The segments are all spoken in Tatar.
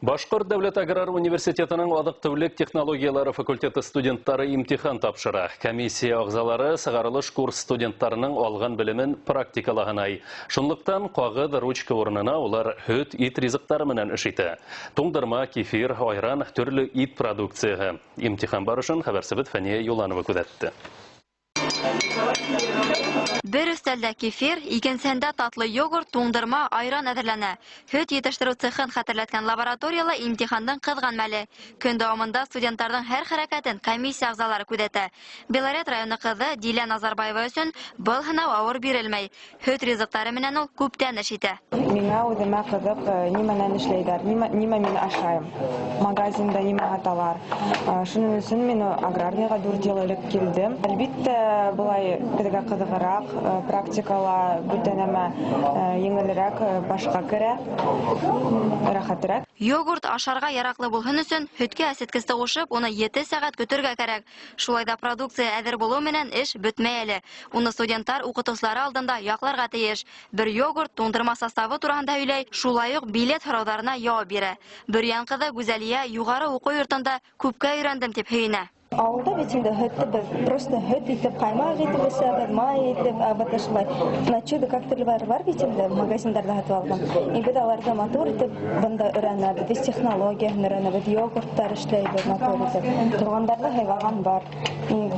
Башқұрт дәүләт аграр университетінің адық-түлек технологиялары факультеты студенттары имтихан тапшыра. Комиссия ағзалары сығарылыш курс студенттарының алған білімін практикалағанай. Шунлықтан қағыд ручка орнына олар хөт ит ризықтары менен ішіті. Тоңдырма, кефир, айран, түрлі ит продукцияға. Имтихан барышын хабарсыбыт Фәния Юланова күдәтті. Бір өстәлдә кефир, икенсендә татлы йогурт, туңдырма, айран әзерләнә. Хөт етештіру цехын хәтерләткән лабораторияла имтихандан кызган мәле. Көн дәвамында студентларның һәр хәрәкәтен комиссия ағзалары күзәтә. Белорет районы кызы Дилә Назарбаева өчен был һынау авыр бирелмәй. Хөт ризыктары менән ул күптән эш итә. Миңа үземә кызык, нимәнән эшләйдәр, нимә мин ашайм. Магазинда нимә аталар. Шуның өчен мин аграрныйга 4 ел элек килдем. Әлбиттә, булай безгә кызыграк, практикала бүтәнәмә еңелрәк, башка керә, рәхәтрәк. Йогурт ашарга яраклы булһын өчен хөткә әсеткеч кушып, уны 7 сәгать көтәргә кирәк. Шулай да продукция әзер булу менән эш бетмәй әле. Уны студентлар укытучылары алдында якларга тиеш. Бер йогурт туңдырма составы турында һөйләй, шулай ук билет сораударына җавап бирә. Бөрьян кызы Гүзәлия югары уку йортында күпкә өйрәндем дип һөенә. Авылда бит инде хөтте без просто хөт итеп, каймак итеп эшләбез, май итеп, батышлай. Начуды как төрләре бар бит инде магазиннарда сатып алган. Инде аларда мотор итеп, бында өйрәнәбез, без технологияны өйрәнәбез, йогурттар эшләйбез мотор итеп. Тугандарда хайваган бар.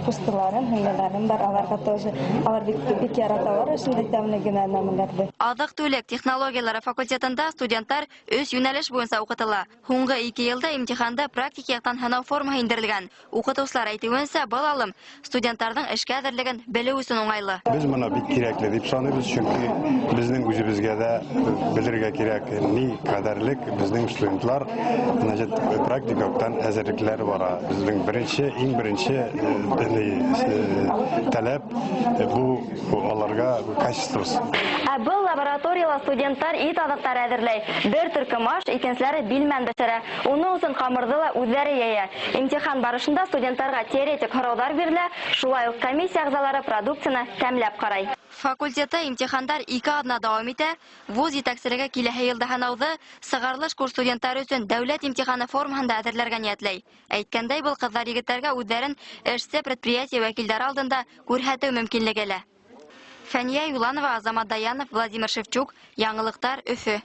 Кустыларын, хәйләләрен бар, аларга тоже. Алар бик яраталар өчен тәмле генә нәмәләрне. Адык-түлек технологиялары факультетында студентлар 3 юнәлеш буенча укытыла. Һуңгы 2 елда имтиханда практик яктан һынау формаһы индерелгән. Укытучылар әйтүенчә, балалым, студентларның эшкә әзерлеген белү өчен уңайлы. Без моны бик кирәкле дип саныйбыз, чөнки безнең үзебезгә дә белергә кирәк ни кадәрлек безнең студентлар практикадан әзерлекләре бара. Безнең иң беренче таләп бу аларга качествосы. Был лабораторияла студентлар ит адыктары әзерләй. Бер төркем аш, икенчеләре билмән бешерә. Уны өчен камырды ла үзләре яя. Имтихан барышында студентларга теоретик һораулар бирелә, шулай ук комиссия ағзалары продукцияны тәмләп карай. Факультетта имтихандар 2 адна дәвам итә. Вуз җитәкчелеге киләһе елда һынауны сыгарлыш курс студентлары өчен дәүләт имтиханы формасында әзерләргә ниятләй. Әйткәндәй, был кызлар егетләргә үзләрен эшче предприятие вәкилләре алдында күрһәтү мөмкинлеге. Фәния Юланова, Азамат Даянов, Владимир Шевчук, Яңылыктар, Өфе.